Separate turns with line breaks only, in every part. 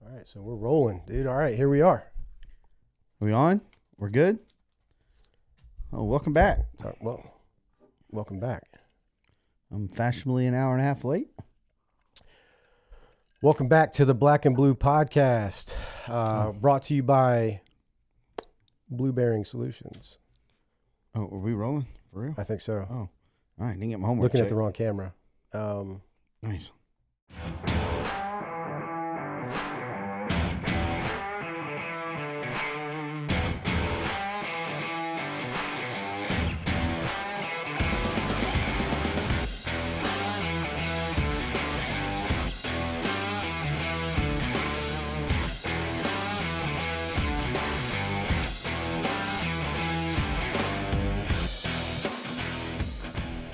All right, so we're rolling, dude. All right, here we are.
We on? We're good? Oh, welcome back.
Well, welcome back.
I'm fashionably an hour and a half late.
Welcome back to the Blk Blu Podcast, brought to you by Blue Bearing Solutions.
Oh, are we rolling? For real?
I think so.
Oh, all right. Didn't get my homework
Looking
checked.
at the wrong camera.
Nice.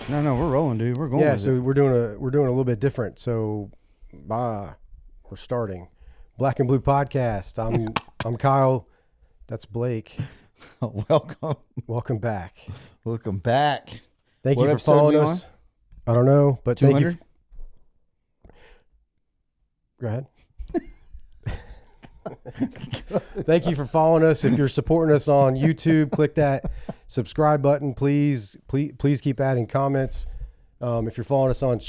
No, we're rolling, dude. We're going.
Yeah, so we're doing a little bit different. So, we're starting Blk Blu Podcast. I'm Kyle. That's Blake. Welcome back.
Welcome back.
Thank
What
you for
episode
following
we
us. I don't know, but thank you.
200?
Go ahead. Thank you for following us. If you're supporting us on YouTube, click that subscribe button, please keep adding comments. If you're following us on,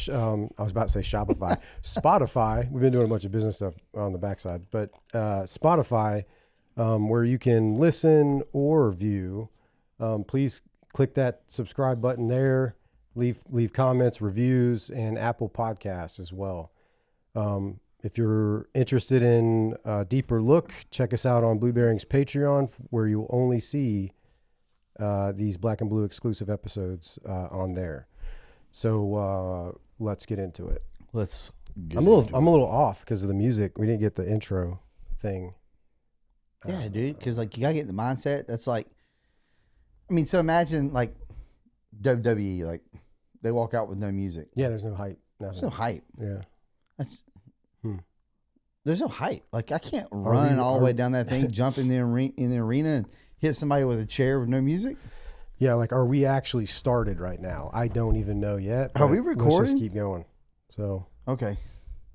I was about to say Shopify, Spotify. We've been doing a bunch of business stuff on the backside, but Spotify, where you can listen or view. Please click that subscribe button there. Leave comments, reviews, and Apple Podcasts as well. If you're interested in a deeper look, check us out on Blue Bearing's Patreon, where you'll only see these Blk Blu exclusive episodes on there. So let's get into it. I'm a little off because of the music. We didn't get the intro thing.
Yeah, dude. Because like you gotta get in the mindset. That's like, I mean, so imagine like WWE, like they walk out with no music.
Yeah, there's no hype.
There's no hype.
Yeah.
There's no hype. Like I can't run all the way down that thing, jump in the arena and hit somebody with a chair with no music.
Yeah, like are we actually started right now? I don't even know yet.
Are we recording?
Let's just keep going. So
okay.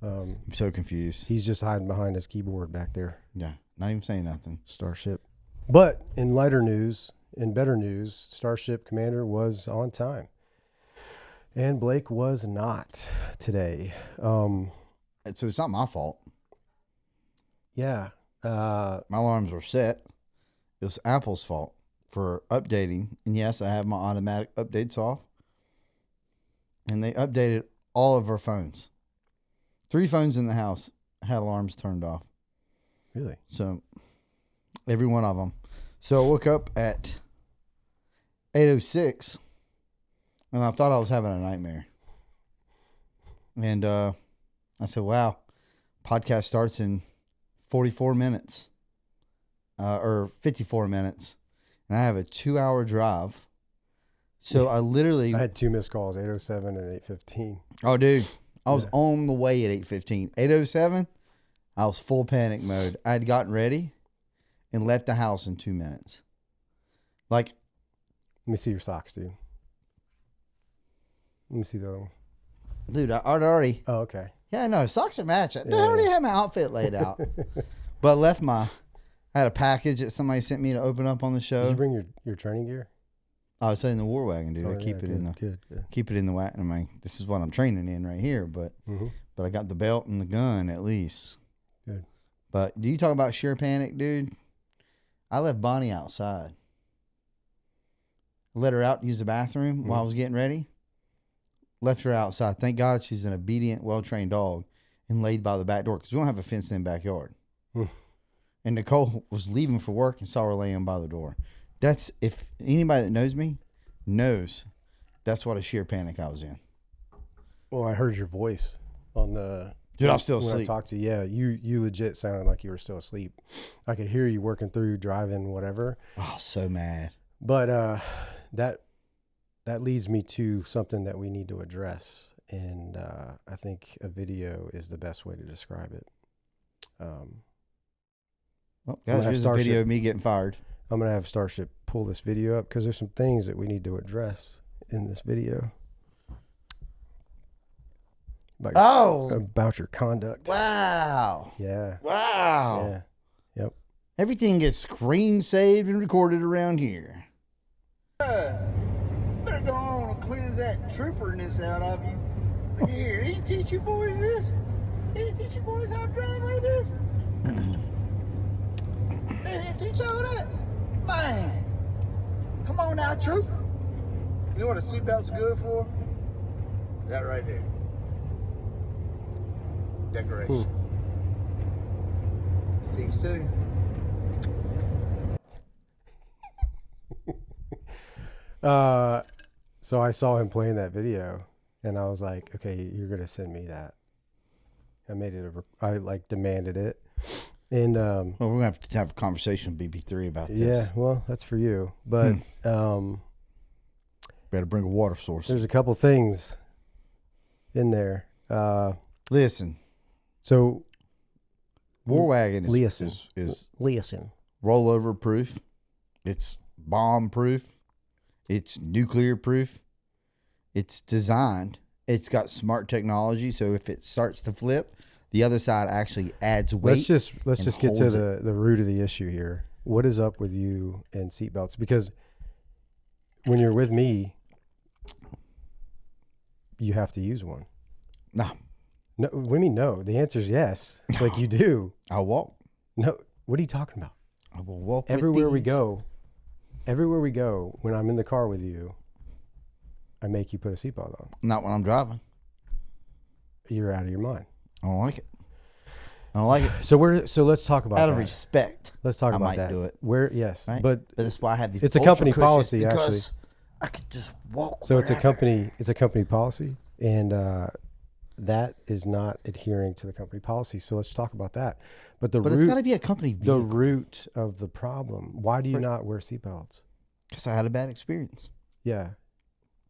I'm so confused.
He's just hiding behind his keyboard back there.
Yeah, not even saying nothing.
Starship. But in lighter news, in better news, Starship Commander was on time. And Blake was not today.
So it's not my fault.
Yeah.
My alarms were set. It was Apple's fault for updating. And yes, I have my automatic updates off. And they updated all of our phones. 3 phones in the house had alarms turned off.
Really?
So every one of them. So I woke up at 8:06 and I thought I was having a nightmare. And I said, wow, podcast starts in 44 minutes or 54 minutes. And I have a 2-hour drive. So I literally...
I had 2 missed calls, 8:07 and 8:15.
Oh, dude. I was on the way at 8:15. 8:07, I was full panic mode. I had gotten ready and left the house in 2 minutes. Like...
Let me see your socks, dude. Let me see the other one.
Dude, I'd already...
Oh, okay.
Yeah, no, socks are matching. I already had my outfit laid out. But I left I had a package that somebody sent me to open up on the show.
Did you bring your training gear?
I was in the war wagon, dude.
Oh,
I keep it in the
good.
keep it in the wagon. This is what I'm training in right here, but I got the belt and the gun at least.
Good.
But do you talk about sheer panic, dude? I left Bonnie outside. Let her out to use the bathroom while I was getting ready. Left her outside. Thank God she's an obedient, well-trained dog, and laid by the back door because we don't have a fenced-in backyard. And Nicole was leaving for work and saw her laying by the door. That's, if anybody that knows me knows, that's what a sheer panic I was in.
Well, I heard your voice on the...
Dude, I was still asleep.
When I talked to you, yeah, you legit sounded like you were still asleep. I could hear you working through, driving, whatever.
Oh, so mad.
But that leads me to something that we need to address, and I think a video is the best way to describe it.
Well, guys, here's a video of me getting fired.
I'm going to have Starship pull this video up because there's some things that we need to address in this video. about your conduct.
Wow.
Yeah.
Wow.
Yeah. Yep.
Everything gets screen saved and recorded around here.
Better go on and cleanse that trooperness out of you. Look here, he didn't teach you boys this. He didn't teach you boys how to drive like this. They didn't teach all that. Man, come on now, troop. You know what a seatbelt's good for? That right there. Decoration. See you soon.
So I saw him playing that video, and I was like, okay, you're gonna send me that. I made it. I like demanded it, and
Well, we're gonna have to have a conversation with BB3 about this.
yeah, well, that's for you. But
Better bring a water source.
there's a couple things in there.
Listen,
So
War Wagon
listen.
is
listen.
rollover proof. It's bomb proof. It's nuclear proof. It's designed. It's got smart technology, so if it starts to flip, the other side actually adds weight.
Let's just get to the root of the issue here. What is up with you and seatbelts? Because when you're with me, you have to use one.
No,
No, what do you mean no? The answer is yes. Like you do.
I'll walk.
No, what are you talking about?
I will walk
Everywhere we
these.
go, when I'm in the car with you, I make you put a seatbelt on.
Not when I'm driving.
You're out of your mind.
I don't like it. I don't like it.
So let's talk about
Out
that.
of respect,
Let's talk
I
about
might
that.
do it.
Yes,
right?
but
that's why I have these.
it's a
ultra
company
cushions,
policy, actually.
because I could just walk.
so it's a
wherever.
company policy, and that is not adhering to the company policy. So let's talk about that. But
it's got to be a company
the
vehicle.
root of the problem. Why do you not wear seatbelts?
Because I had a bad experience.
Yeah,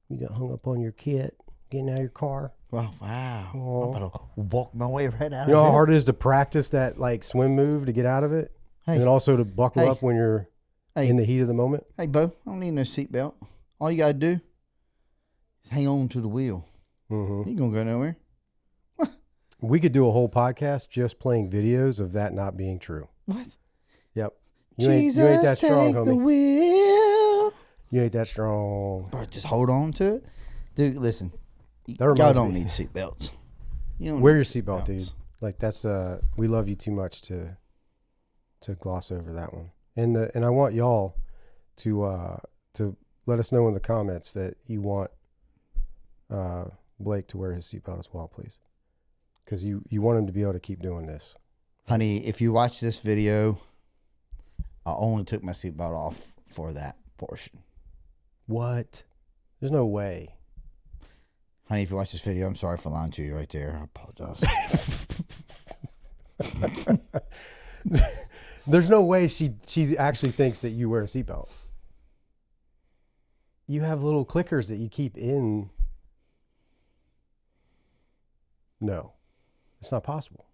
you got hung up on your kit getting out of your car.
Oh, wow.
Oh.
I'm about to walk my way right out
You know
of
how
this.
hard it is to practice that like swim move to get out of it,
Hey.
and then also to buckle
Hey.
up when you're
Hey.
in the heat of the moment.
Hey, Bo, I don't need no seatbelt. All you got to do is hang on to the wheel.
Mm-hmm.
You ain't going to go nowhere.
We could do a whole podcast just playing videos of that not being true.
What?
Yep.
Jesus,
you ain't that strong,
take the
homie.
wheel.
You ain't that strong.
Bro, just hold on to it. Dude, listen.
That
Y'all
reminds
don't
me.
need seatbelts. You don't
Wear
need
your seatbelt, dude.
seatbelts.
Like that's we love you too much to gloss over that one. And I want y'all to let us know in the comments that you want Blake to wear his seatbelt as well, please. Because you want him to be able to keep doing this.
Honey, if you watch this video, I only took my seatbelt off for that portion.
What? There's no way.
Honey, if you watch this video, I'm sorry for lying to you right there. I apologize.
There's no way she actually thinks that you wear a seatbelt. You have little clickers that you keep in. No, it's not possible.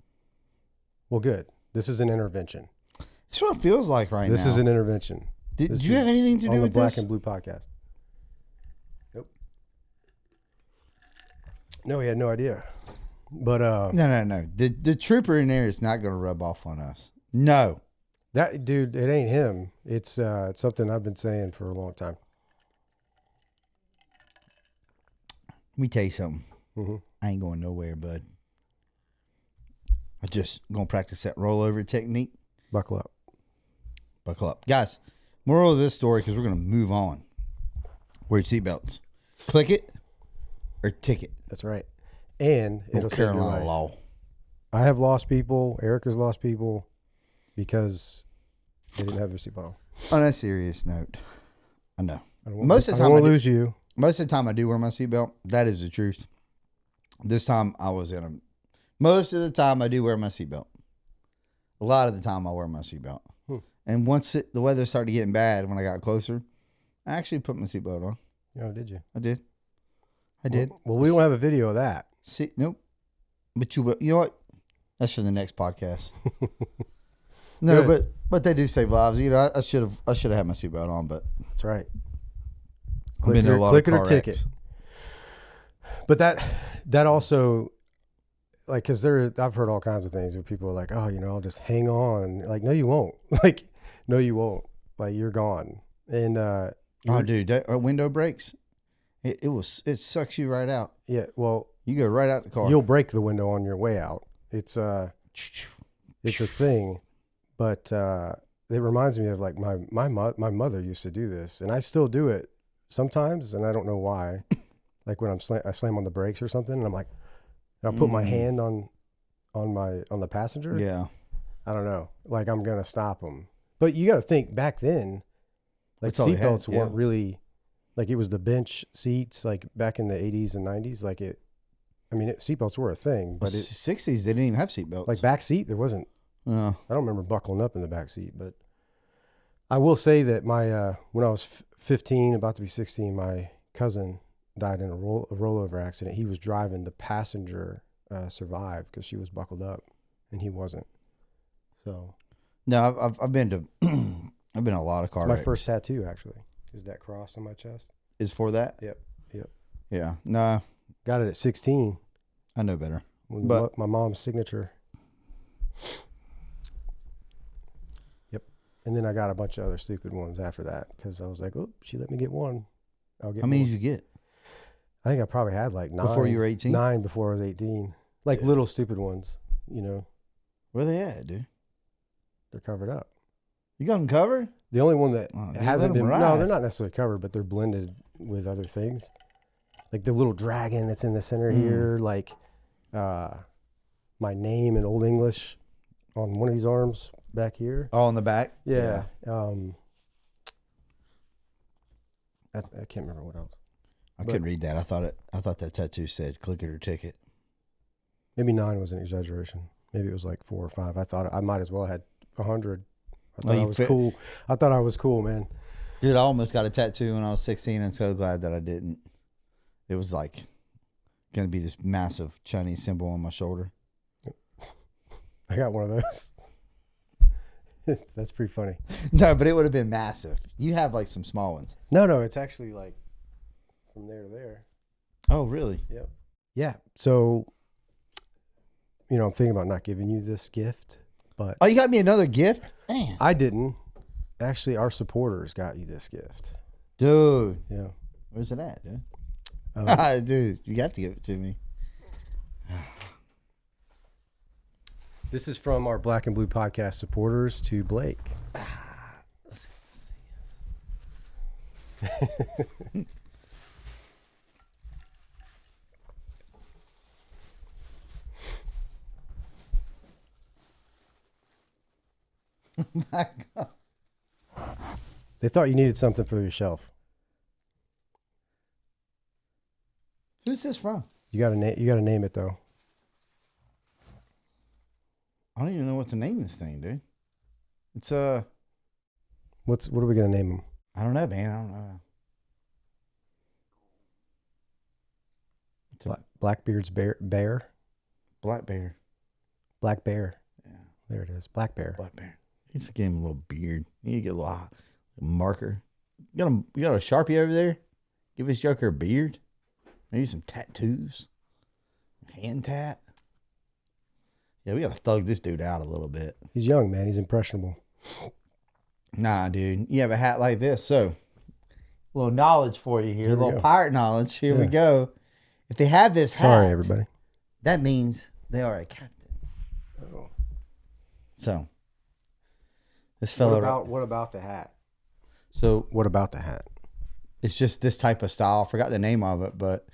Well, good. This is an intervention.
That's what it feels like right now.
This is an intervention.
Did
This
you have
is
anything to
on
do
the
with
Black
this?
and Blue Podcast? Nope. No, he had no idea. But
No. The trooper in there is not going to rub off on us. No.
that dude, it ain't him. It's something I've been saying for a long time.
Let me tell you something.
Mm-hmm.
I ain't going nowhere, bud. I just going to practice that rollover technique.
Buckle up.
Buckle up. Guys, moral of this story, because we're going to move on. Wear your seatbelts. Click it or ticket.
That's right. And it'll
North
save your
Carolina
life.
law.
I have lost people. Erica's lost people because they didn't have their seatbelt on.
On a serious note, I know.
Most of the time, I don't lose you.
Most of the time I do wear my seatbelt. That is the truth. This time I was in a... Most of the time I do wear my seatbelt. A lot of the time I wear my seatbelt. And once the weather started getting bad, when I got closer, I actually put my seatbelt on.
Oh, did you?
I did. I did.
Well, we don't have a video of that.
Nope. But you will. You know what? That's for the next podcast. No,
Good.
but they do save lives. You know, I should have had my seatbelt on, but
That's right.
I've been in a lot of
Click it or
car
ticket.
wrecks.
But that also like, cause I've heard all kinds of things where people are like, oh, I'll just hang on. Like, no, you won't. Like, no, you won't. Like, you're gone. And,
dude, that window breaks. It sucks you right out.
Yeah. Well,
you go right out the car.
You'll break the window on your way out. It's a thing, but, it reminds me of like my mother used to do this, and I still do it sometimes, and I don't know why. Like when I slam on the brakes or something, and I'm like, I'll put my hand on the passenger.
Yeah,
I don't know. Like I'm gonna stop them, but you got to think back then, like seatbelts weren't really, like it was the bench seats, like back in the 80s and 90s. Like seatbelts were a thing, but
60s they didn't even have seatbelts.
Like back seat, there wasn't.
I
don't remember buckling up in the back seat, but I will say that my when I was 15, about to be 16, my cousin died in a rollover accident. He was driving. The passenger survived because she was buckled up, and he wasn't. So,
no, I've been to I've been to a lot of car wrecks.
My first tattoo actually is that cross on my chest.
Is for that?
Yep.
Yeah. Nah.
Got it at 16.
I know better.
But my mom's signature. And then I got a bunch of other stupid ones after that because I was like, oh, she let me get one. I'll get
How many
more.
did you get?
I think I probably had like 9.
Before you were 18?
9 before I was 18. Like little stupid ones,
Where they at, dude?
They're covered up.
You got them covered?
The only one that hasn't been, no, they're not necessarily covered, but they're blended with other things. Like the little dragon that's in the center here, like my name in Old English on one of these arms. Back here.
Oh, on the back?
Yeah. I can't remember what else.
I couldn't read that. I thought that tattoo said click it or ticket.
Maybe 9 was an exaggeration. Maybe it was like 4 or 5. I thought I might as well have had 100. I thought I was cool. I thought I was cool, man.
Dude, I almost got a tattoo when I was 16. I'm so glad that I didn't. It was like going to be this massive Chinese symbol on my shoulder.
I got one of those. That's pretty funny.
No, but it would have been massive. You have like some small ones.
No, it's actually like from there to there.
Oh, really?
Yep. Yeah. So, I'm thinking about not giving you this gift, but
you got me another gift? Man.
I didn't. Actually, our supporters got you this gift.
Dude.
Yeah.
Where's it at, dude? Dude, you have to give it to me.
This is from our Blk Blu Podcast supporters to Blake.
Let's My God.
They thought you needed something for your shelf.
Who's this from?
You got to name it though.
I don't even know what to name this thing, dude. It's
what are we gonna name him?
I don't know, man. I don't know.
Blackbeard's bear.
Black bear.
Black bear.
Yeah,
there it is. Black bear.
Black bear. He needs to give him a little beard. You need to get a little marker. You got a Sharpie over there? Give this joker a beard. Maybe some tattoos. Hand tat. Yeah, we got to thug this dude out a little bit.
He's young, man. He's impressionable.
Nah, dude. You have a hat like this. So, a little knowledge for you here. A little pirate knowledge. Here we go. If they have this hat.
Sorry, everybody.
That means they are a captain.
Oh.
So, this fellow.
What about the hat?
So,
what about the hat?
It's just this type of style. I forgot the name of it, but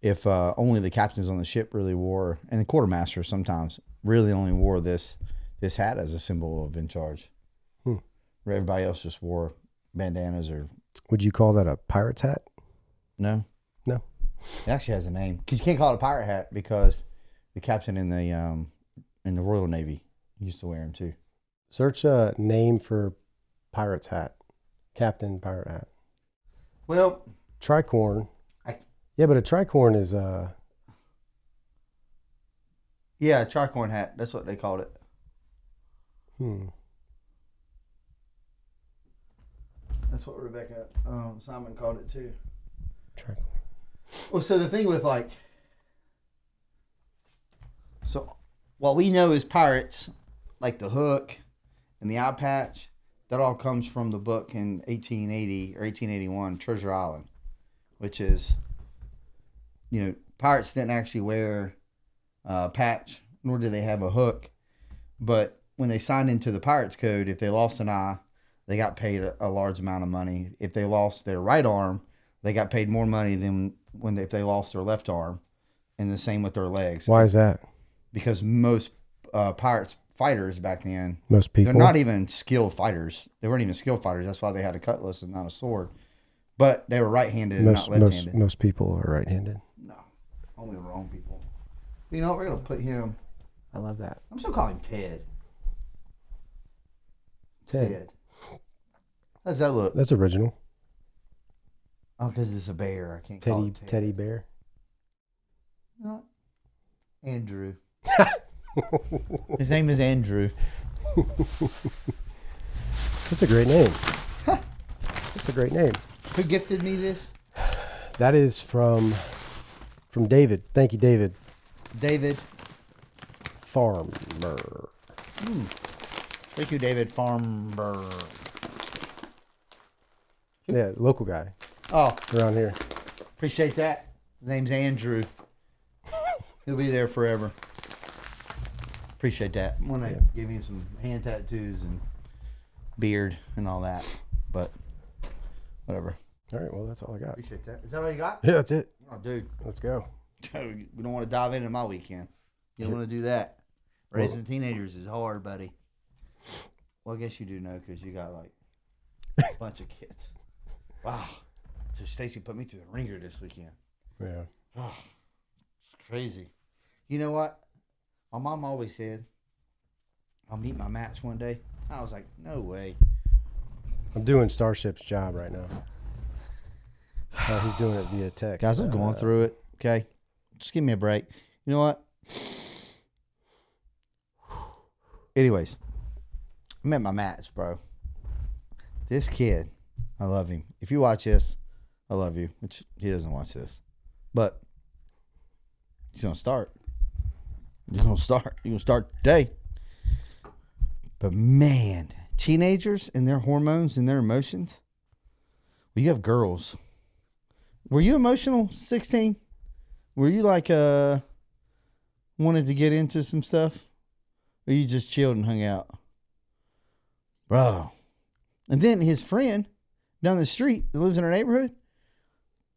if only the captains on the ship really wore, and the quartermaster sometimes really only wore this hat as a symbol of in charge. Where everybody else just wore bandanas or.
Would you call that a pirate's hat?
No.
No.
It actually has a name because you can't call it a pirate hat because the captain in the Royal Navy used to wear them too.
Search a name for pirate's hat. Captain pirate hat.
Well,
tricorn. Yeah, but a tricorn is
yeah, a tricorn hat. That's what they called it. That's what Rebecca Simon called it too.
Tricorn.
Well, so the thing with So what we know is pirates, like the hook and the eye patch, that all comes from the book in 1880 or 1881, Treasure Island, which is, pirates didn't actually wear a patch, nor did they have a hook. But when they signed into the Pirates Code, if they lost an eye, they got paid a large amount of money. If they lost their right arm, they got paid more money than if they lost their left arm. And the same with their legs.
Why is that?
Because most pirates fighters back then,
most people,
they're not even skilled fighters. They weren't even skilled fighters. That's why they had a cutlass and not a sword. But they were right-handed and not left-handed.
Most people are right-handed.
No, only the wrong people. You know what? We're gonna put him.
I love that.
I'm still calling him Ted.
Ted.
How does that look?
That's original.
Oh, because it's a bear. I can't call it Ted.
Teddy bear.
No. Andrew. His name is Andrew.
That's a great name. That's a great name.
Who gifted me this?
That is from David. Thank you, David.
David
Farmer.
Thank you, David Farmer.
Yeah, local guy.
Oh,
around here.
Appreciate that. His name's Andrew. He'll be there forever. Appreciate that. I want to give him some hand tattoos and beard and all that, but whatever.
All right, well, that's all I got.
Appreciate that. Is that all you got?
Yeah, that's it.
Oh, dude.
Let's go.
We don't want to dive into my weekend. You don't want to do that. Raising teenagers is hard, buddy. Well, I guess you do know because you got like a bunch of kids. Wow. So Stacy put me through the ringer this weekend.
Yeah.
Oh, it's crazy. You know what? My mom always said, I'll meet my match one day. I was like, no way.
I'm doing Starship's job right now. He's doing it via text.
Guys, I'm going through it. Okay. Just give me a break. You know what? Anyways, I'm at my match, bro. This kid, I love him. If you watch this, I love you. Which he doesn't watch this. But he's going to start. You're going to start. You're going to start today. But man, teenagers and their hormones and their emotions. Well, you have girls. Were you emotional, 16? Were you like wanted to get into some stuff? Or you just chilled and hung out? Bro. And then his friend down the street that lives in our neighborhood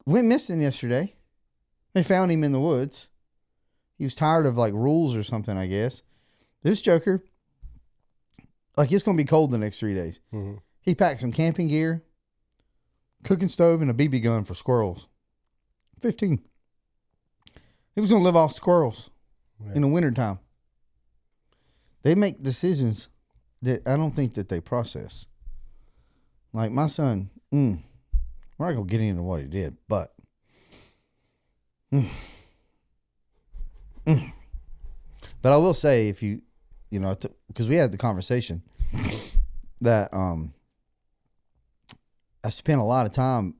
went missing yesterday. They found him in the woods. He was tired of like rules or something, I guess. This joker, like it's going to be cold the next 3 days. Mm-hmm. He packed some camping gear, cooking stove, and a BB gun for squirrels. 15. He was going to live off squirrels in the wintertime. They make decisions that I don't think that they process. Like my son, we're not going to get into what he did, but but I will say if you know, because we had the conversation that I spent a lot of time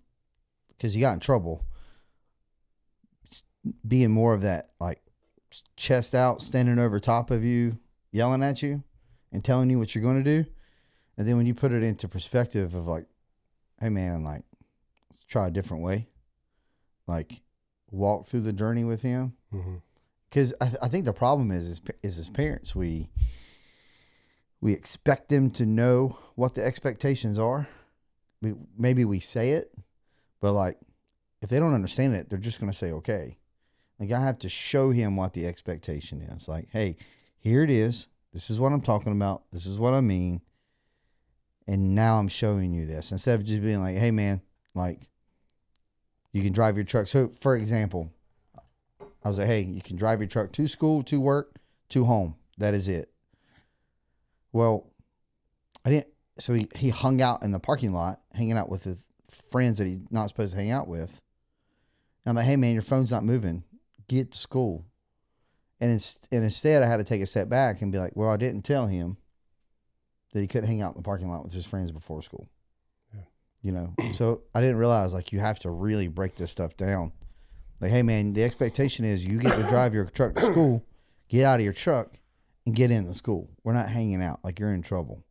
because he got in trouble being more of that like chest out, standing over top of you, yelling at you and telling you what you're going to do. And then when you put it into perspective of like, hey man, like let's try a different way. Like walk through the journey with him. Because I think the problem is as parents, we expect them to know what the expectations are. Maybe we say it, but like if they don't understand it, they're just going to say, okay. Like I have to show him what the expectation is. Like, hey, here it is. This is what I'm talking about. This is what I mean. And now I'm showing you this. Instead of just being like, hey man, like you can drive your truck. So for example, I was like, hey, you can drive your truck to school, to work, to home. That is it. Well, I didn't. So he hung out in the parking lot, hanging out with his friends that he's not supposed to hang out with. And I'm like, hey man, your phone's not moving. Get to school. And instead I had to take a step back and be like, well, I didn't tell him that he couldn't hang out in the parking lot with his friends before school. Yeah. You know, so I didn't realize like you have to really break this stuff down. Like, hey man, the expectation is you get to drive your truck to school, get out of your truck and get in the school. We're not hanging out like you're in trouble.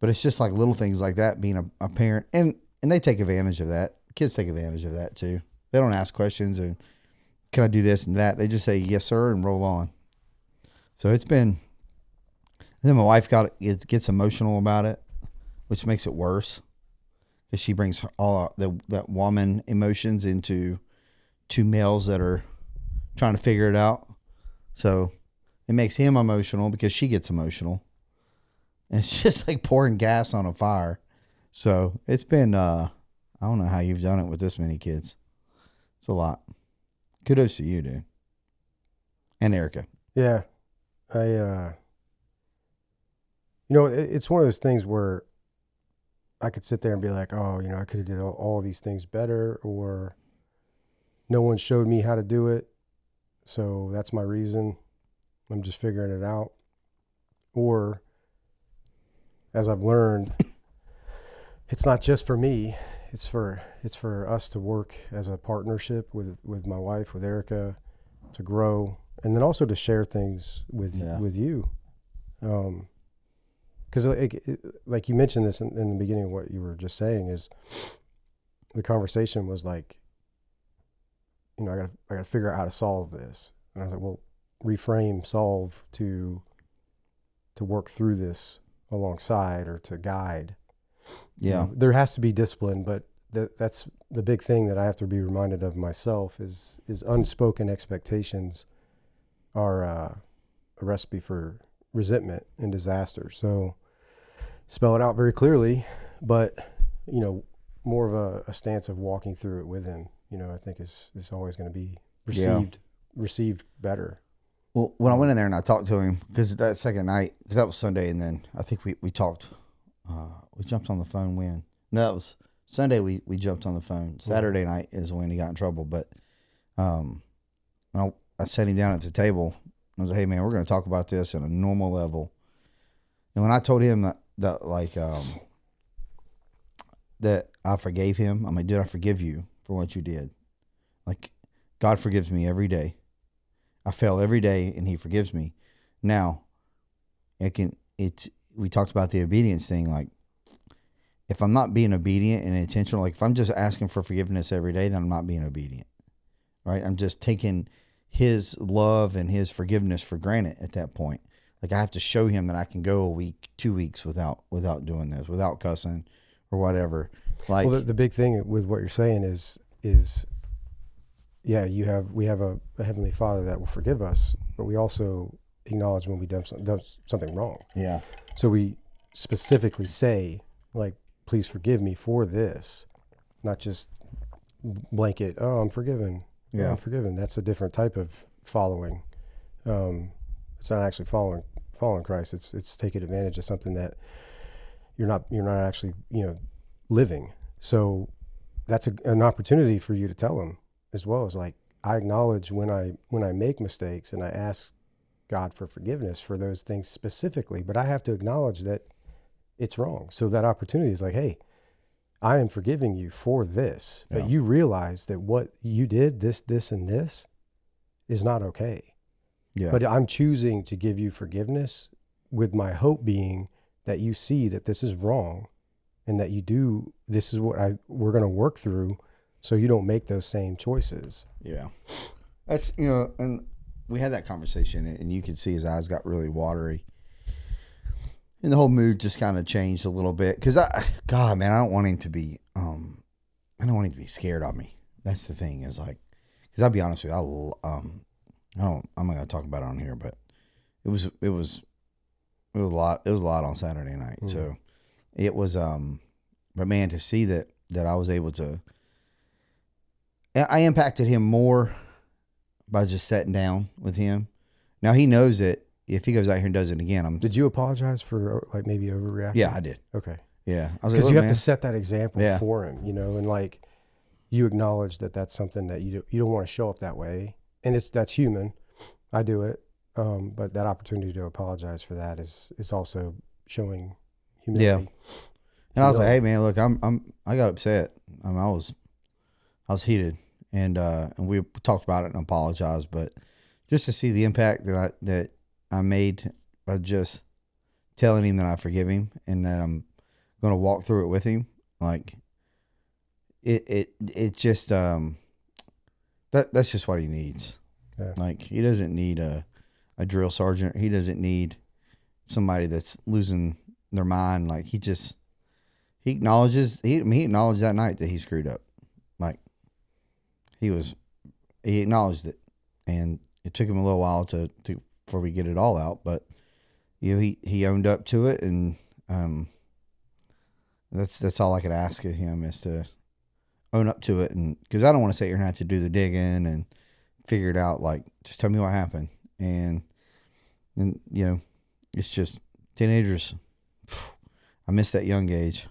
But it's just like little things like that, being a parent. And they take advantage of that. Kids take advantage of that too. They don't ask questions and can I do this and that? They just say yes, sir, and roll on. So it's been, and then my wife gets emotional about it, which makes it worse. Because she brings all that woman emotions into two males that are trying to figure it out. So it makes him emotional because she gets emotional. And it's just like pouring gas on a fire. So it's been, I don't know how you've done it with this many kids. It's a lot. Kudos to you, dude. And Erica.
Yeah. It's one of those things where I could sit there and be like, oh, I could have did all these things better, or no one showed me how to do it. So that's my reason. I'm just figuring it out. Or, as I've learned, it's not just for me. It's for us to work as a partnership with my wife, with Erica, to grow, and then also to share things with you. Because like you mentioned this in the beginning of what you were just saying, is the conversation was like, I gotta figure out how to solve this. And I was like, well, reframe solve to work through this alongside or to guide.
Yeah.
There has to be discipline, but that's the big thing that I have to be reminded of myself is unspoken expectations are a recipe for resentment and disaster. So spell it out very clearly, but more of a stance of walking through it with him, I think is always going to be received better.
Well, when I went in there and I talked to him, because that second night, because that was Sunday, and then I think we talked, we jumped on the phone when? No, that was Sunday we jumped on the phone. Saturday night is when he got in trouble, but when I sat him down at the table, I was like, hey man, we're going to talk about this at a normal level. And when I told him that I forgave him, I'm like, dude, I forgive you for what you did. Like, God forgives me every day. I fail every day and he forgives me. Now, we talked about the obedience thing. Like, if I'm not being obedient and intentional, like if I'm just asking for forgiveness every day, then I'm not being obedient, right? I'm just taking his love and his forgiveness for granted at that point. Like, I have to show him that I can go a week, 2 weeks without doing this, without cussing or whatever. Like,
well, the big thing with what you're saying is yeah, we have a Heavenly Father that will forgive us, but we also acknowledge when we done something wrong.
Yeah.
So we specifically say, like, please forgive me for this, not just blanket, oh, I'm forgiven. Yeah, I'm forgiven. That's a different type of following. It's not actually following Christ. It's taking advantage of something that you're not actually living. So that's an opportunity for you to tell him as well, as like, I acknowledge when I make mistakes and I ask God for forgiveness for those things specifically, but I have to acknowledge that it's wrong. So that opportunity is like, hey, I am forgiving you for this, but you realize that what you did, this, and this is not okay. Yeah. But I'm choosing to give you forgiveness with my hope being that you see that this is wrong and that this is what we're going to work through so you don't make those same choices.
Yeah. That's, and we had that conversation and you could see his eyes got really watery. And the whole mood just kind of changed a little bit. Cause God, man, I don't want him to be scared of me. That's the thing, is like, cause I'll be honest with you, I'm not going to talk about it on here, but it was a lot on Saturday night. Mm. So it was, but man, to see that I was able to, I impacted him more by just sitting down with him. Now he knows that if he goes out here and does it again, Did
you apologize for like maybe overreacting?
Yeah, I did.
Okay.
Yeah.
Because you have to set that example for him, and like you acknowledge that that's something that you don't want to show up that way. And that's human. I do it. But that opportunity to apologize for that is also showing humility.
Yeah. And I was like, hey man, look, I got upset. I was heated and we talked about it and apologized, but just to see the impact that I made by just telling him that I forgive him and that I'm going to walk through it with him. Like it just, that's just what he needs.
Yeah.
Like he doesn't need a drill sergeant. He doesn't need somebody that's losing their mind. Like he acknowledged that night that he screwed up. Like he acknowledged it, and it took him a little while to before we get it all out, but he owned up to it, and that's all I could ask of him is to own up to it, and because I don't want to sit here and have to do the digging and figure it out. Like, just tell me what happened, and it's just teenagers. I miss that young age.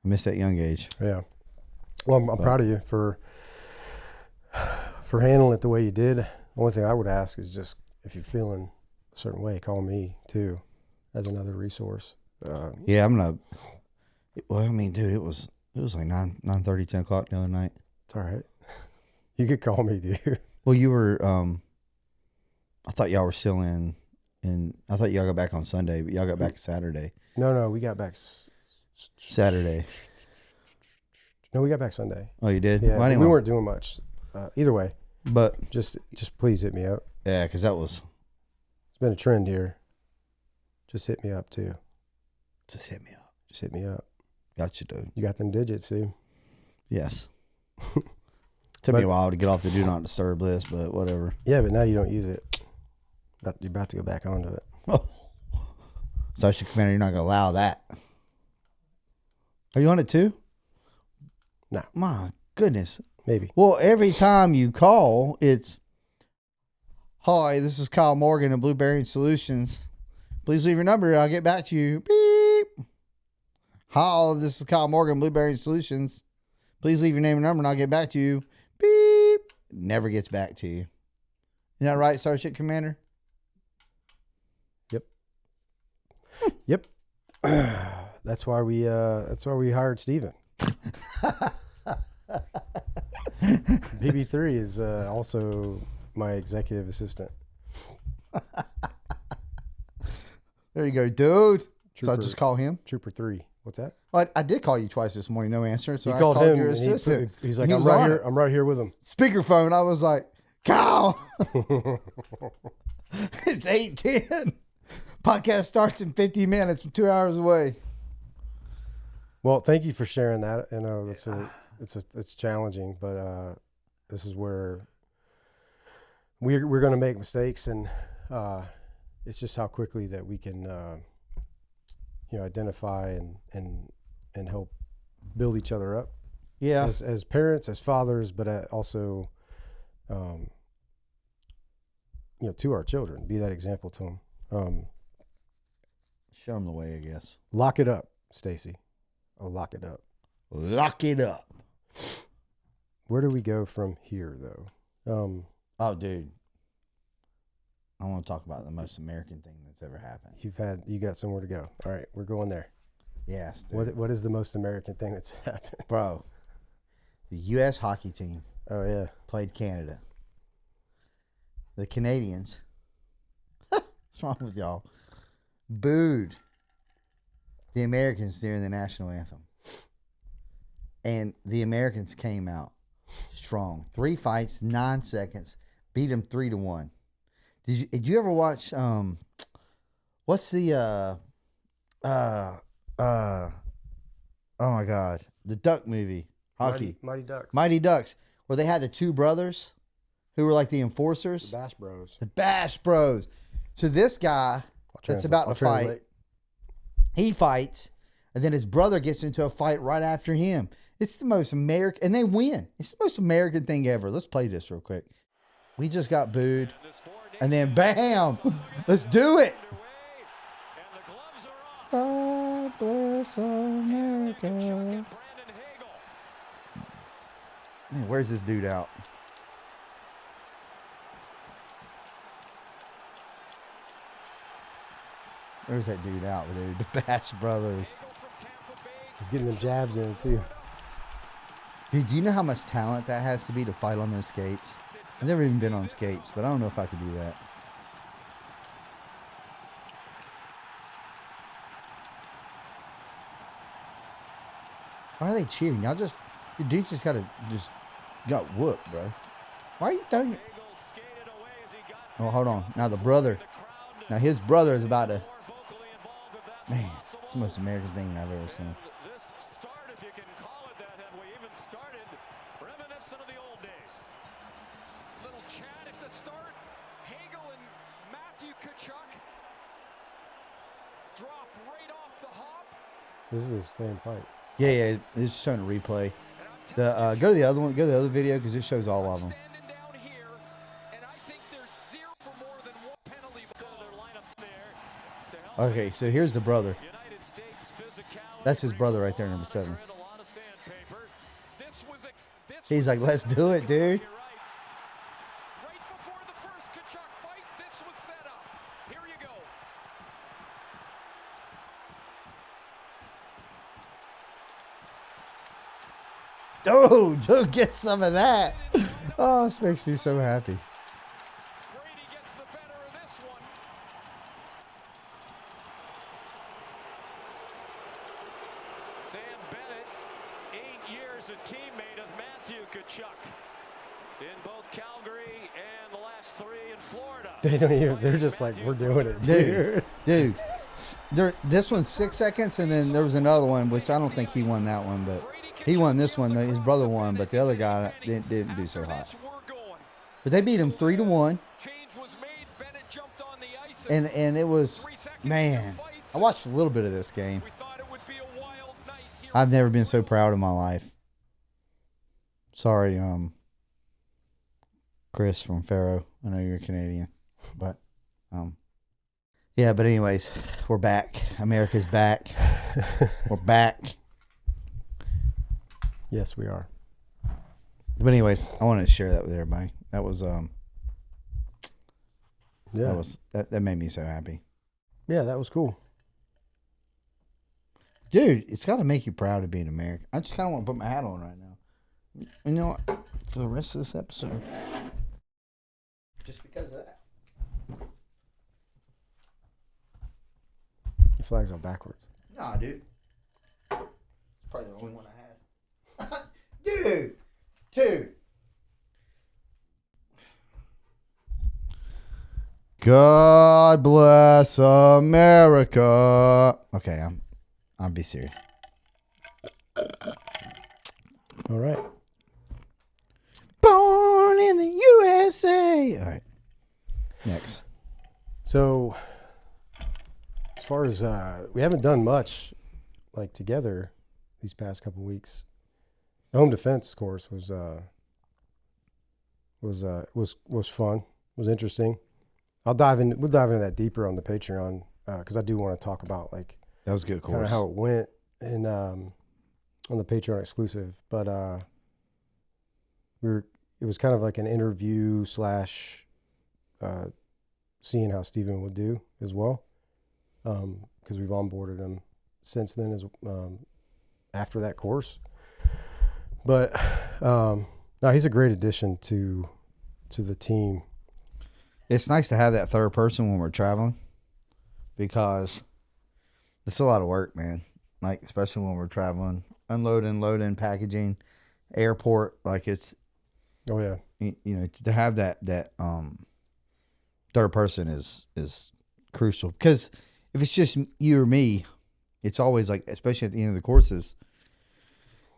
Yeah. Well, I'm proud of you for handling it the way you did. The only thing I would ask is just if you're feeling a certain way, call me too as another resource.
Yeah, I'm gonna. Well, I mean, dude, it was like 9:30, 10 o'clock the other night.
It's all right. You could call me, dude.
Well, you were. I thought y'all were still in. I thought y'all got back on Sunday, but y'all got back Saturday.
No, we got back
Saturday.
No, we got back Sunday.
Oh, you did?
Yeah,
well, anyway.
We weren't doing much. Either way,
but
just please hit me up.
Yeah, because it's
been a trend here. Just hit me up too.
Just hit me up.
Just hit me up.
Got you, dude.
You got them digits, too.
Yes. Took me a while to get off the do not disturb list, but whatever.
Yeah, but now you don't use it. You're about to go back onto it.
Oh. Social Commander, you're not going to allow that. Are you on it too?
No.
My goodness.
Maybe.
Well, every time you call, it's, hi, this is Kyle Morgan of Blueberry Solutions. Please leave your number. I'll get back to you. Beep. Hi, this is Kyle Morgan, Blueberry Solutions. Please leave your name and number and I'll get back to you. Beep. Never gets back to you. Isn't that right, Starship Commander?
Yep. Yep. That's why we hired Steven. BB3 is also my executive assistant.
There you go, dude.
Trooper,
so I'll just call him?
Trooper 3. What's that?
Well, I did call you twice this morning, no answer. So
you
I
called him,
your assistant.
He's like, I'm right here. I'm right here with him.
Speakerphone. I was like, Kyle. It's 8:10. Podcast starts in 50 minutes. I'm 2 hours away.
Well, thank you for sharing that. I know it's challenging, but this is where we're going to make mistakes, and it's just how quickly that we can identify and help build each other up.
Yeah,
as parents, as fathers, but also to our children, be that example to them.
Show them the way, I guess.
Lock it up, Stacy. Lock it up.
Lock it up.
Where do we go from here, though?
Oh, dude. I want to talk about the most American thing that's ever happened.
You got somewhere to go. All right, we're going there.
Yes, dude.
What is the most American thing that's happened?
Bro, the U.S. hockey team
played
Canada. The Canadians, what's wrong with y'all? Booed the Americans during the national anthem. And the Americans came out strong. 3 fights, 9 seconds, beat them 3-1. Did you ever watch what's the oh my God, the Duck movie, hockey,
Mighty Ducks,
where they had the two brothers who were like the enforcers,
the
Bash Bros. So this guy that's about to fight, he fights, and then his brother gets into a fight right after him. It's the most American, and they win. It's the most American thing ever. Let's play this real quick. We just got booed, and then bam, let's do it. God bless America. Man, where's this dude out? Where's that dude out, dude? The Bash Brothers.
He's getting them jabs in too.
Dude, do you know how much talent that has to be to fight on those skates? I've never even been on skates, but I don't know if I could do that. Why are they cheering? Your dude just got whooped, bro. Why are you throwing? Oh, hold on. Now his brother is about to. Man, it's the most American thing I've ever seen.
This start, if you can call it that, have we even started? Reminiscent of the old days. Little chat at the start. Hagel and Matthew Kachuk drop right off the hop.
This is the same fight.
Yeah, it's showing a replay. Go to the other one. Go to the other video because it shows all of them. Okay, so here's the brother. That's his brother right there, number 7. He's like, let's do it, dude.
Right before the first Kachuk fight, this was set up. Here you
Oh,
go.
dude, get some of that. Oh, this makes me so happy.
Brady gets the better of this one. Sam Bennett, 8 years a teammate of Matthew Kachuk in both Calgary and the last 3 in Florida.
They don't even. They're just like, we're doing it, dude.
Dude, this one's 6 seconds, and then there was another one, which I don't think he won that one, but he won this one. His brother won, but the other guy didn't do so hot. But they beat him 3-1. And it was, man, I watched a little bit of this game. I've never been so proud of my life. Sorry, Chris from Faro. I know you're Canadian, but yeah. But anyways, we're back. America's back. We're back.
Yes, we are.
But anyways, I wanted to share that with everybody. That was
Yeah.
That made me so happy.
Yeah, that was cool.
Dude, it's got to make you proud to be an American. I just kind of want to put my hat on right now. You know what? For the rest of this episode. Just because of that.
Your flag's on backwards.
Nah, dude. It's probably the only one I had. Dude. God bless America. Okay, I'll be serious.
All right.
Born in the USA. All right. Next.
So, as far as we haven't done much like together these past couple weeks. The home defense course was fun. Was interesting. We'll dive into that deeper on the Patreon because I do want to talk about like
that was a good course.
Kind of how it went and on the Patreon exclusive. But it was kind of like an interview / seeing how Steven would do as well because we've onboarded him since then as after that course. But no, he's a great addition to the team.
It's nice to have that third person when we're traveling because it's a lot of work, man. Like, especially when we're traveling, unloading, loading, packaging, airport. Like it's,
oh yeah,
you know, to have that third person is crucial because if it's just you or me, it's always like, especially at the end of the courses,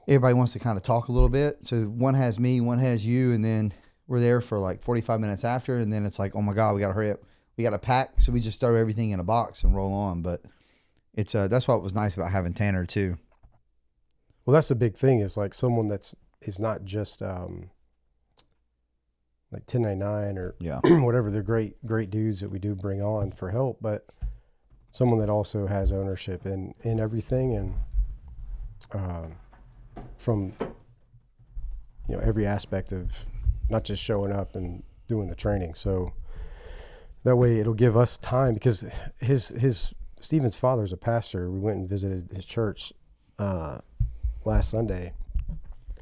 everybody wants to kind of talk a little bit. So one has me, one has you, and then we're there for like 45 minutes after, and then it's like, oh my God, we got to hurry up. We got to pack. So we just throw everything in a box and roll on. But it's that's what was nice about having Tanner too.
Well, that's the big thing is like someone is not just like 1099 or whatever. They're great dudes that we do bring on for help, but someone that also has ownership in everything and from every aspect of not just showing up and doing the training. So that way it'll give us time because Steven's father's a pastor. We went and visited his church last Sunday,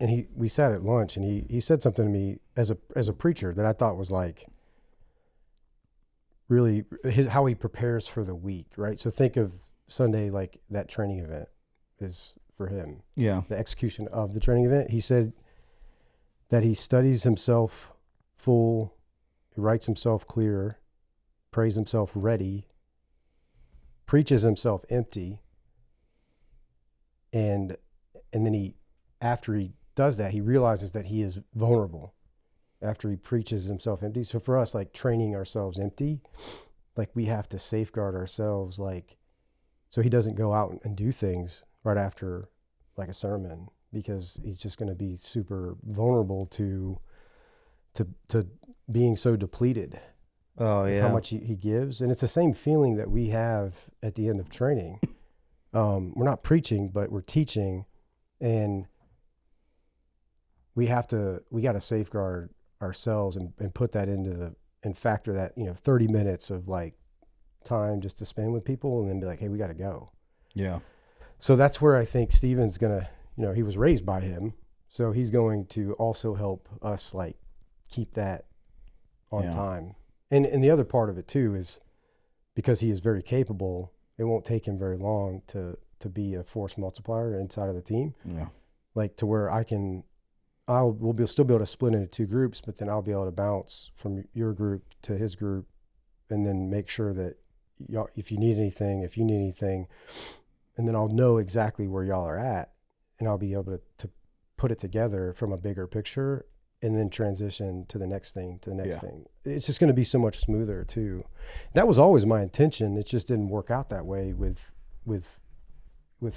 and we sat at lunch, and he said something to me as a preacher that I thought was like really how he prepares for the week, right? So think of Sunday like that training event is for him.
Yeah.
The execution of the training event. He said that he studies himself full, he writes himself clear, prays himself ready, preaches himself empty, and then after he does that, he realizes that he is vulnerable after he preaches himself empty. So for us, like training ourselves empty, like we have to safeguard ourselves, like, so he doesn't go out and do things right after like a sermon, because he's just going to be super vulnerable to being so depleted.
Oh yeah.
How much he gives. And it's the same feeling that we have at the end of training. We're not preaching, but we're teaching, and we got to safeguard ourselves and put that and factor that, 30 minutes of like time just to spend with people, and then be like, hey, we got to go.
Yeah.
So that's where I think Stephen's going to, he was raised by him. So he's going to also help us like keep that on time. And the other part of it too is because he is very capable, it won't take him very long to be a force multiplier inside of the team.
Yeah. Like
to where we'll still be able to split into two groups, but then I'll be able to bounce from your group to his group, and then make sure that y'all, if you need anything, and then I'll know exactly where y'all are at, and I'll be able to put it together from a bigger picture, and then transition to the next thing, thing. It's just going to be so much smoother too. That was always my intention. It just didn't work out that way with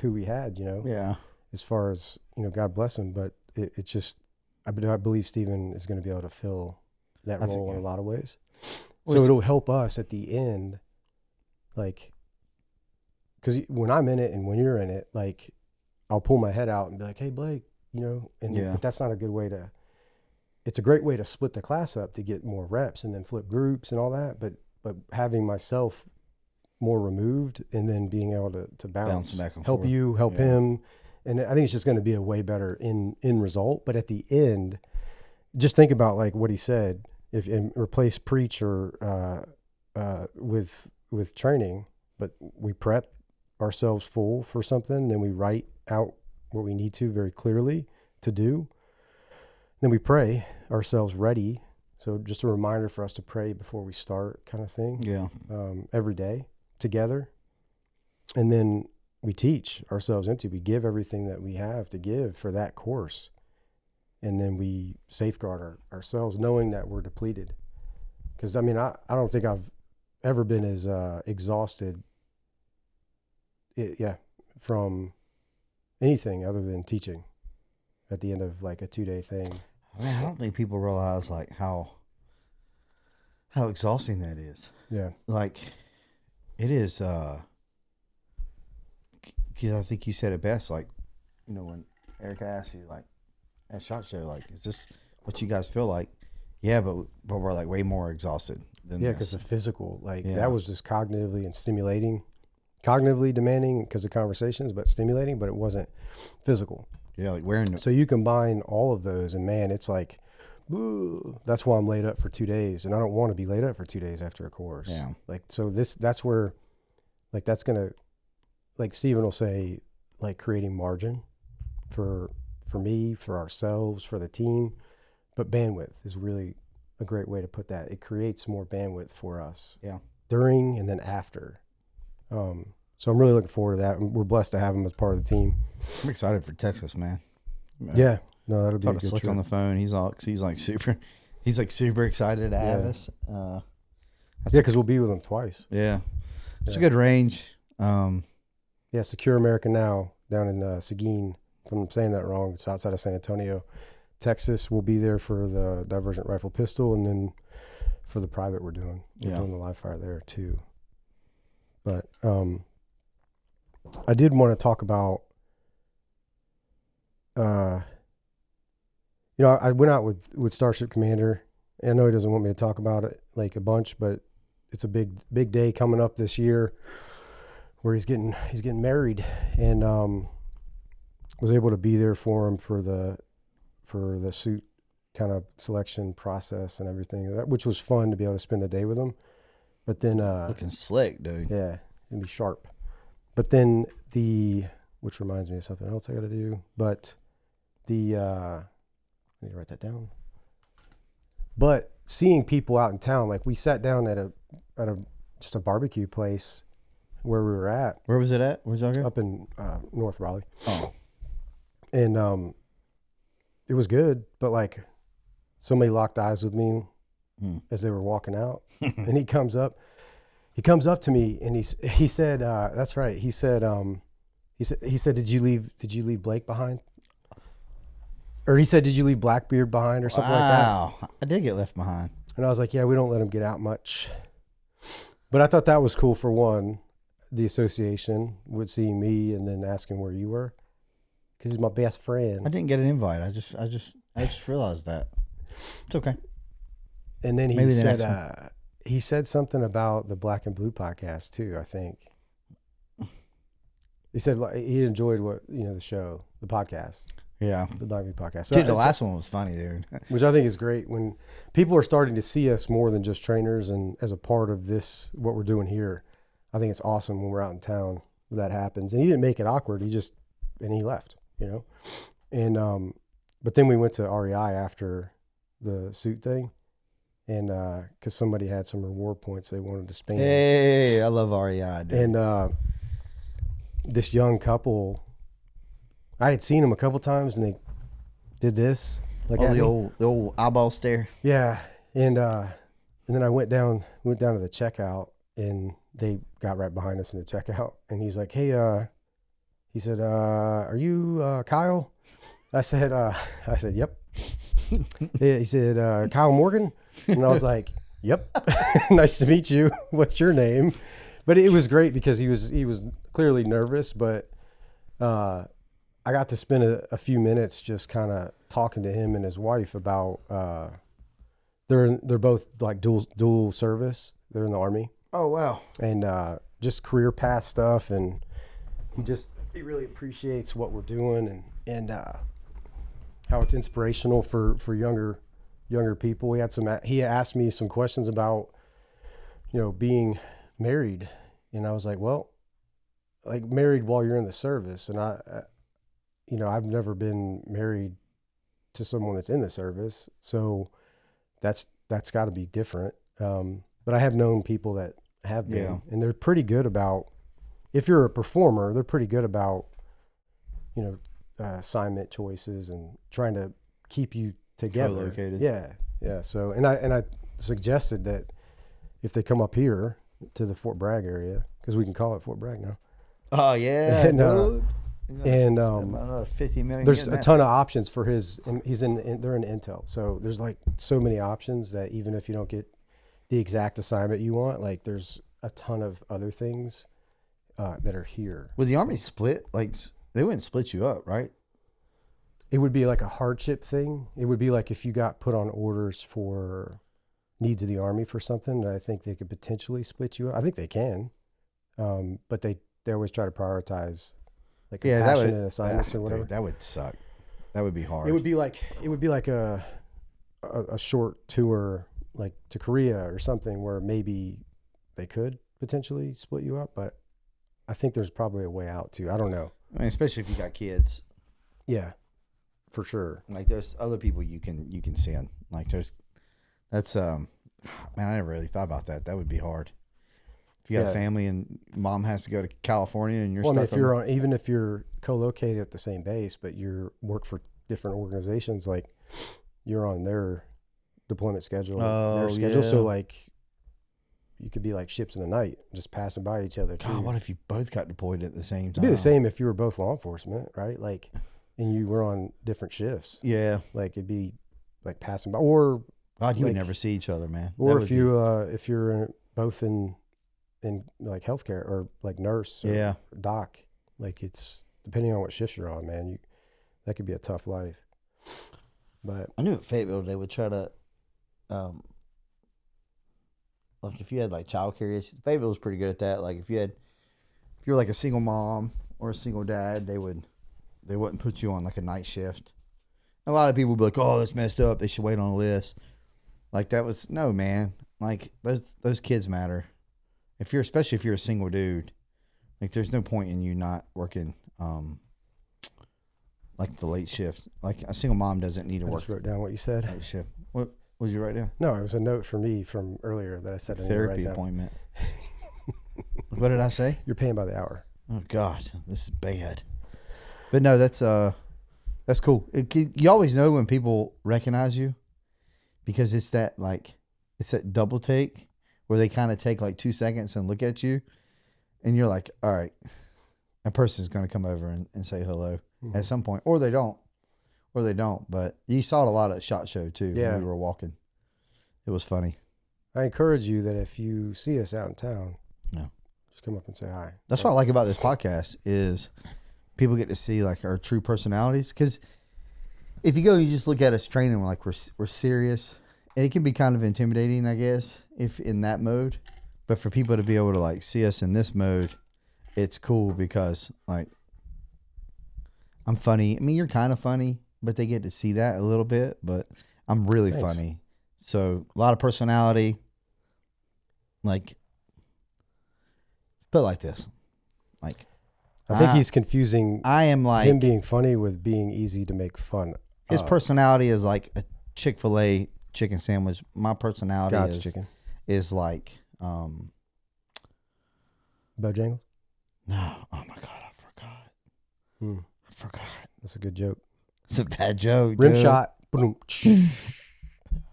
who we had,
Yeah.
As far as, God bless him, but it's just, I believe Stephen is going to be able to fill that role in a lot of ways. So it'll help us at the end, like, because when I'm in it and when you're in it, like, I'll pull my head out and be like, hey, Blake, but that's not a good way to, it's a great way to split the class up to get more reps and then flip groups and all that. But having myself more removed and then being able to bounce back and help forth. You, help him. And I think it's just going to be a way better in result. But at the end, just think about like what he said, and replace preach or with training, but we prep ourselves full for something, then we write out what we need to very clearly to do. Then we pray ourselves ready. So just a reminder for us to pray before we start, kind of thing.
Yeah.
Every day together. And then we teach ourselves empty. We give everything that we have to give for that course. And then we safeguard ourselves knowing that we're depleted. Because, I don't think I've ever been as exhausted from anything other than teaching at the end of like a 2-day thing.
Man, I don't think people realize like how exhausting that is.
Yeah.
Like it is, because I think you said it best, like, when Erica asked you, like, at SHOT Show, like, is this what you guys feel like? Yeah, but we're, like, way more exhausted than this. Yeah,
because the physical, that was just cognitively and stimulating. Cognitively demanding because of conversations, but stimulating, but it wasn't physical.
Yeah, like wearing. So
you combine all of those, and man, it's like, ugh, that's why I'm laid up for 2 days, and I don't want to be laid up for 2 days after a course.
Yeah.
Like, so that's where, like, that's going to, like Stephen will say, like creating margin for me, for ourselves, for the team, but bandwidth is really a great way to put that. It creates more bandwidth for us.
Yeah.
During and then after. So I'm really looking forward to that. We're blessed to have him as part of the team.
I'm excited for Texas, man.
Yeah. No, that'll be a good
Slick
trip.
on the phone. He's super excited to have us.
Because we'll be with him twice.
Yeah. It's a good range.
Secure America Now down in Seguin. If I'm saying that wrong, it's outside of San Antonio. Texas will be there for the divergent rifle pistol, and then for the private we're doing the live fire there too. But I did want to talk about, I went out with Starship Commander. And I know he doesn't want me to talk about it like a bunch, but it's a big day coming up this year where he's getting married, and was able to be there for him for the for the suit kind of selection process and everything, which was fun to be able to spend the day with him. But then
Looking slick, dude.
yeah, gonna be sharp. But then which reminds me of something else I got to do. But I need to write that down. But seeing people out in town, like we sat down at just a barbecue place where we were at.
Where was it at? Where's y'all go?
Up in North Raleigh.
Oh.
And it was good, but like somebody locked eyes with me as they were walking out, and he comes up to me and he said, that's right. He said, did you leave Blake behind? Or he said, did you leave Blackbeard behind or something like that?
Wow. I did get left behind.
And I was like, yeah, we don't let him get out much. But I thought that was cool for one, the association with seeing me and then asking where you were. Because he's my best friend.
I didn't get an invite. I just realized that. It's okay.
And then he said something about the Blk Blu Podcast too, I think. He said he enjoyed the show, the podcast.
Yeah.
The Blk Blu Podcast.
Dude, the last one was funny, dude.
Which I think is great when people are starting to see us more than just trainers and as a part of this, what we're doing here. I think it's awesome when we're out in town that happens. And he didn't make it awkward. He left, And, but then we went to REI after the suit thing. And, cause somebody had some reward points they wanted to spend.
Hey, I love REI, dude.
And, this young couple, I had seen them a couple times and they did this. Like
the old eyeball stare.
Yeah. And then I went down to the checkout and they got right behind us in the checkout. And he's like, hey, he said, are you Kyle? I said, yep. He said, Kyle Morgan? And I was like, yep. Nice to meet you. What's your name? But it was great because he was clearly nervous, but I got to spend a few minutes just kind of talking to him and his wife about they're both like dual service. They're in the Army.
Oh, wow.
And just career path stuff, and he really appreciates what we're doing and how it's inspirational for younger people. He asked me some questions about being married, and I was like, well, like married while you're in the service, and I've never been married to someone that's in the service, so that's got to be different. But I have known people that have been, and they're pretty good about, if you're a performer, they're pretty good about, assignment choices and trying to keep you together.
Co-located.
Yeah. So, and I suggested that if they come up here to the Fort Bragg area, because we can call it Fort Bragg now.
Oh yeah,
and,
dude. Another 50 million.
There's a ton of options for his. And they're in Intel, so there's like so many options that even if you don't get the exact assignment you want, like there's a ton of other things that are here.
Would the Army split? Like they wouldn't split you up, right?
It would be like a hardship thing. It would be like if you got put on orders for needs of the Army for something, I think they could potentially split you up. I think they can, but they always try to prioritize like compassionate assignments or whatever.
Dude, that would suck. That would be hard.
It would be like a short tour like to Korea or something where maybe they could potentially split you up, but I think there's probably a way out too. I don't know.
I mean, especially if you got kids.
Yeah, for sure.
Like there's other people you can send. Like that's man, I never really thought about that. That would be hard. If you got a family and mom has to go to California and you're stuck
even if you're co-located at the same base, but you work for different organizations, like you're on their deployment schedule, their schedule. So like you could be like ships in the night, just passing by each other.
God, what if you both got deployed at the same time?
It'd be the same if you were both law enforcement, right? Like, and you were on different shifts.
Yeah.
Like it'd be like passing by, or
God, you would never see each other, man.
Or if you're both in like healthcare or like nurse or doc, like it's depending on what shifts you're on, man. That could be a tough life. But
I knew at Fayetteville they would try to, like if you had like childcare issues, Fayetteville was pretty good at that. Like if you're like a single mom or a single dad, they wouldn't put you on like a night shift, A lot of people will be like, oh, that's messed up. They should wait on a list. Like that was, no, man. Like those kids matter. Especially if you're a single dude, like there's no point in you not working, like the late shift. Like a single mom doesn't need to work.
I just wrote down what you said.
Late shift. What did you write down?
No, it was a note for me from earlier that I said.
Therapy appointment. What did I say?
You're paying by the hour.
Oh God, this is bad. But no, that's cool. You always know when people recognize you because it's that double take where they kind of take like 2 seconds and look at you, and you're like, all right, a person's going to come over and say hello at some point, or they don't. But you saw it a lot at SHOT Show too when we were walking. It was funny.
I encourage you that if you see us out in town,
no,
just come up and say hi.
That's what I like about this podcast is people get to see like our true personalities. Because if you go and you just look at us training, we're serious. It can be kind of intimidating, I guess, if in that mode. But for people to be able to like see us in this mode, it's cool because like I'm funny. I mean, you're kind of funny, but they get to see that a little bit. But I'm really funny. So a lot of personality. Like, put it like this. Like,
I think he's confusing
I am like
him being funny with being easy to make fun.
His personality is like a Chick-fil-A chicken sandwich. My personality is like
Bojangles?
No. Oh my God, I forgot. I forgot.
That's a good joke.
It's a bad joke.
Rim shot. Boom.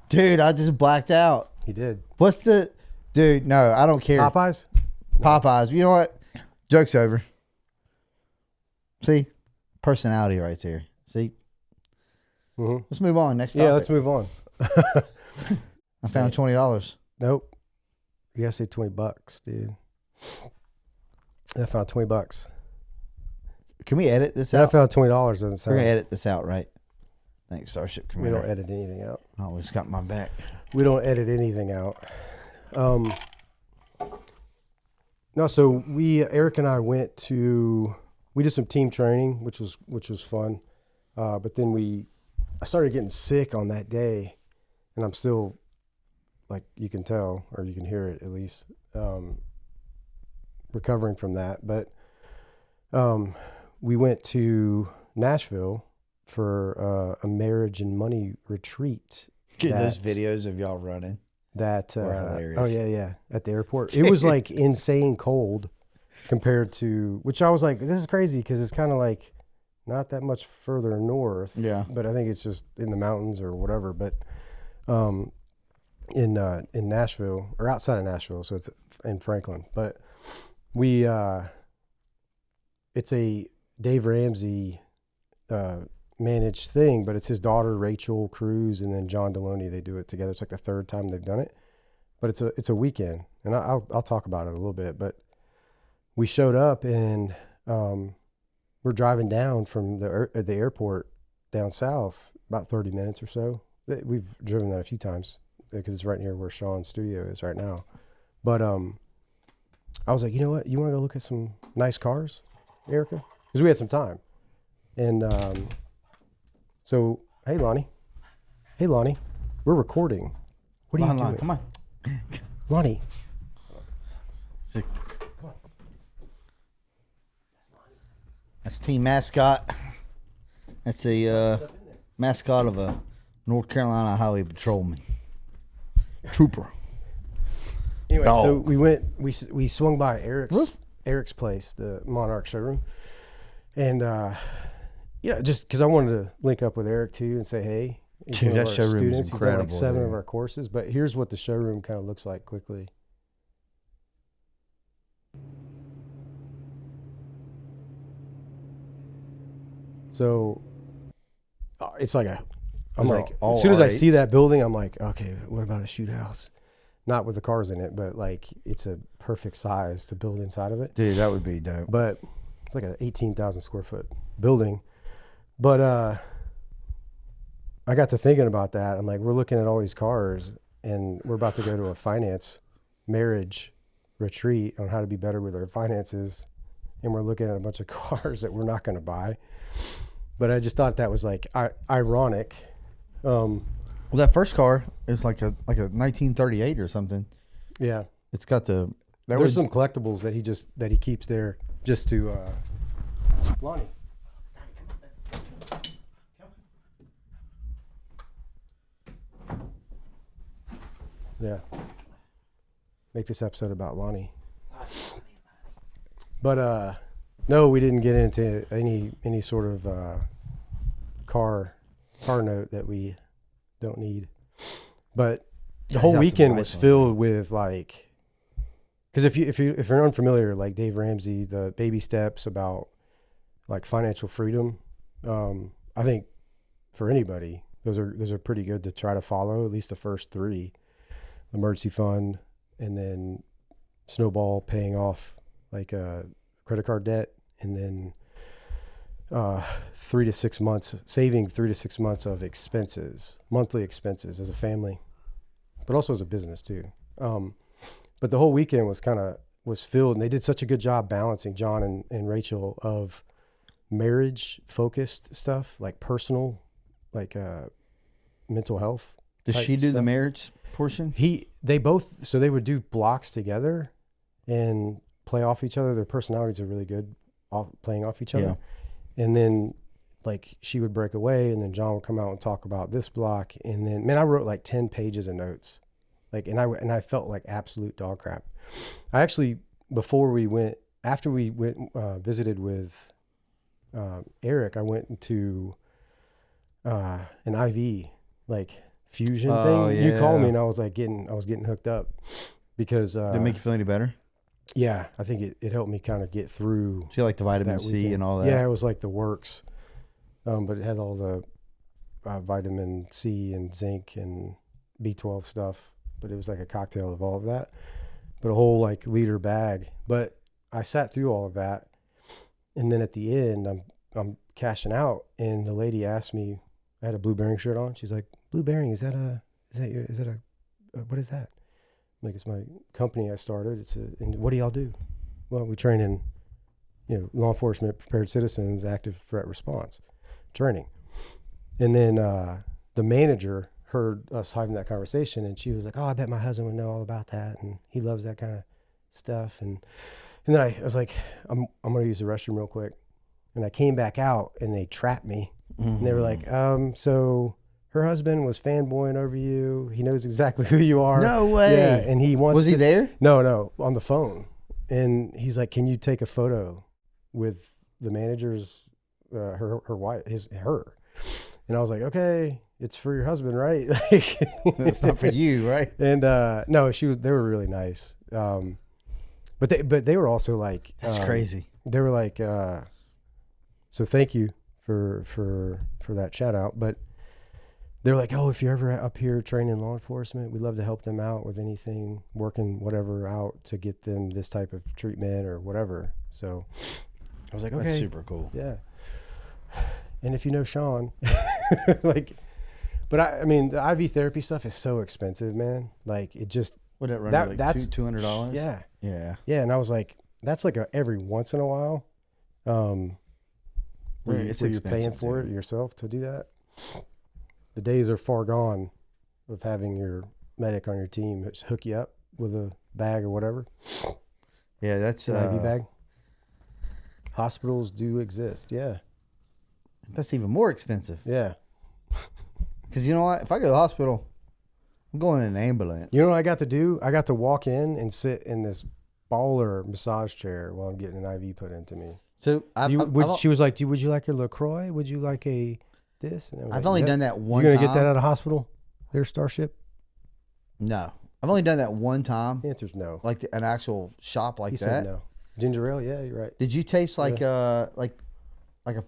Dude, I just blacked out.
He did.
What's the dude? No, I don't care.
Popeyes?
Popeyes. You know what? Joke's over. See? Personality right there. See?
Mm-hmm.
Let's move on. Next topic.
Yeah, let's move on.
I found $20.
Nope. You gotta say $20, dude. I found $20.
Can we edit this
I
out?
found $20. Doesn't sound.
We're gonna edit this out, right? Thanks, Starship
We
Commander.
don't edit anything out.
Oh, it's got my back.
We don't edit anything out. No, so Eric and I we did some team training, which was fun. But then I started getting sick on that day, and I'm still, like you can tell, or you can hear it at least, recovering from that. But we went to Nashville for a marriage and money retreat.
Get those videos of y'all running.
That
hilarious.
Oh yeah, at the airport. It was like insane cold compared to, which I was like, this is crazy because it's kind of like not that much further north.
Yeah.
But I think it's just in the mountains or whatever. But in Nashville or outside of Nashville, so it's in Franklin. But it's a Dave Ramsey managed thing, but it's his daughter Rachel Cruz and then John Deloney. They do it together. It's like the third time they've done it, but it's a weekend, and I'll talk about it a little bit. But we showed up and we're driving down from the airport down south about 30 minutes or so. We've driven that a few times because it's right near where Sean's studio is right now. But I was like, you know what? You want to go look at some nice cars, Erica? Because we had some time. And so, hey, Lonnie, we're recording. What are you doing?
Come on.
Lonnie.
Come on. That's team mascot. That's a mascot of a North Carolina highway patrolman. Trooper.
Anyway,
Dog.
so we swung by Eric's place, the Monarch showroom. And, just because I wanted to link up with Eric too and say, hey.
Dude, that showroom is incredible.
He's done like 7 of our courses, but here's what the showroom kind of looks like quickly. So it's like I'm like, as soon as I see that building, I'm like, okay, what about a shoot house? Not with the cars in it, but like it's a perfect size to build inside of it.
Dude, that would be dope.
But it's like an 18,000 square foot building. But I got to thinking about that. I'm like, we're looking at all these cars and we're about to go to a finance marriage retreat on how to be better with our finances. And we're looking at a bunch of cars that we're not going to buy. But I just thought that was like ironic.
Well, that first car is like a 1938 or something.
Yeah.
It's got the.
There's some collectibles that he keeps there just to. Lonnie. Yeah. Make this episode about Lonnie. But no, we didn't get into any sort of car note that we don't need. But the whole weekend was filled with like, because if you're unfamiliar, like Dave Ramsey, the baby steps about like financial freedom, I think for anybody, those are pretty good to try to follow, at least the first 3. Emergency fund, and then snowball, paying off like a credit card debt, and then 3 to 6 months, saving 3 to 6 months of expenses, monthly expenses as a family, but also as a business too. But the whole weekend was filled, and they did such a good job balancing, John and Rachel, of marriage focused stuff, like personal, like mental health.
Does she do the marriage portion?
They both, so they would do blocks together and play off each other. Their personalities are really good playing off each other. Yeah. And then like she would break away, and then John would come out and talk about this block. And then, man, I wrote like 10 pages of notes, like, and I felt like absolute dog crap. I actually, after we went, visited with Eric, I went into an IV, like, fusion thing. Yeah. You called me, and I was getting hooked up because
did it make you feel any better?
Yeah, I think it helped me kind of get through.
So you like the vitamin C weekend. And all that?
Yeah, it was like the works, but it had all the vitamin C and zinc and B12 stuff. But it was like a cocktail of all of that, but a whole like liter bag. But I sat through all of that, and then at the end, I'm cashing out, and the lady asked me. I had a Blue Bearing shirt on. She's like, "Blue Bearing, is that what is that?" I'm like, it's my company I started. And what do y'all do? Well, we train in, law enforcement, prepared citizens, active threat response training. And then the manager heard us having that conversation, and she was like, "Oh, I bet my husband would know all about that, and he loves that kind of stuff." And then I was like, I'm going to use the restroom real quick. And I came back out, and they trapped me. Mm-hmm. And they were like, so her husband was fanboying over you. He knows exactly who you are.
No way.
Yeah, and he wants
Was he there?
No, on the phone. And he's like, "Can you take a photo with the manager's, her wife, her?" And I was like, "Okay, it's for your husband, right?"
It's not for you, right?
And no, they were really nice. But they were also like,
that's crazy.
They were like, so thank you for that shout out. But they're like, "Oh, if you're ever up here training law enforcement, we'd love to help them out with anything, working whatever out to get them this type of treatment or whatever." So I was like, "Okay,
that's super cool."
Yeah. And if you know Sean, like, but I mean, the IV therapy stuff is so expensive, man. Like, it just
would that run that's $200?
Yeah.
Yeah.
And I was like, that's like every once in a while. Where you're paying for it yourself to do that. The days are far gone of having your medic on your team just hook you up with a bag or whatever.
Yeah, that's
an IV bag. Hospitals do exist. Yeah.
That's even more expensive.
Yeah.
Because you know what? If I go to the hospital, I'm going in an ambulance.
You know what I got to do? I got to walk in and sit in this baller massage chair while I'm getting an IV put into me.
So
she was like, "Would you like a LaCroix? Would you like a this?" And
I've only done that one time.
You're going to get that out of hospital? Their Starship?
No. I've only done that one time.
The answer's no.
Like an actual shop like
he
that?
Said no. Ginger ale? Yeah, you're right.
Did you taste like a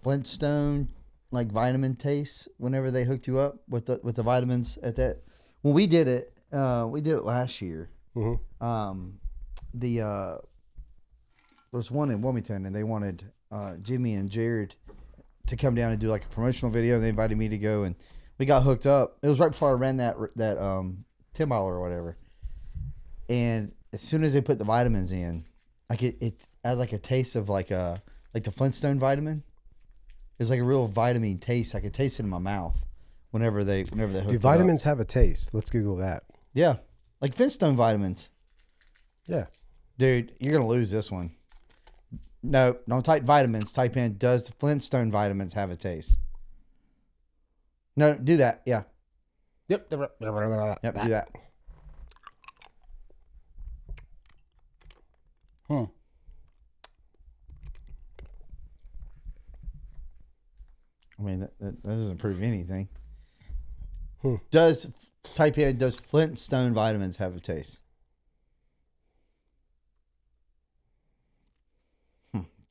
Flintstone like vitamin taste whenever they hooked you up with the vitamins at that? When we did it last year. Mm-hmm. There's one in Wilmington, and they wanted Jimmy and Jared to come down and do like a promotional video. They invited me to go, and we got hooked up. It was right before I ran that 10 mile or whatever. And as soon as they put the vitamins in, like it had like a taste of like the Flintstone vitamin. It's like a real vitamin taste. I could taste it in my mouth whenever they hook it
Do vitamins have a taste? Let's Google that.
Yeah, like Flintstone vitamins.
Yeah.
Dude, you're going to lose this one. No, don't type vitamins. Type in, does the Flintstone vitamins have a taste? No, do that. Yeah.
Yep.
Yep, do that. I mean, that doesn't prove anything. Type in, does Flintstone vitamins have a taste?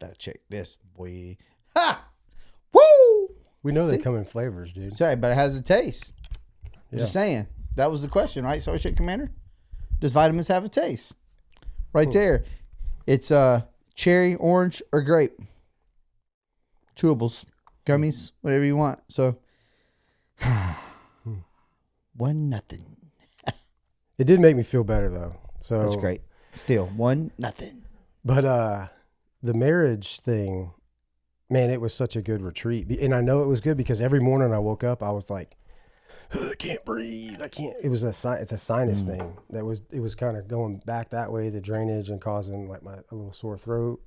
Gotta check this, boy. Ha! Woo!
We know they come in flavors, dude.
Sorry, but it has a taste.
Yeah.
Just saying. That was the question, right? Sergeant Commander? Does vitamins have a taste? Right there. It's cherry, orange, or grape. Chewables, gummies, whatever you want. So, 1-0.
It did make me feel better though. So
That's great. Still 1-0.
But the marriage thing, man, it was such a good retreat. And I know it was good because every morning I woke up, I was like, I can't breathe. I can't. It's a sinus thing it was kind of going back that way, the drainage, and causing like a little sore throat.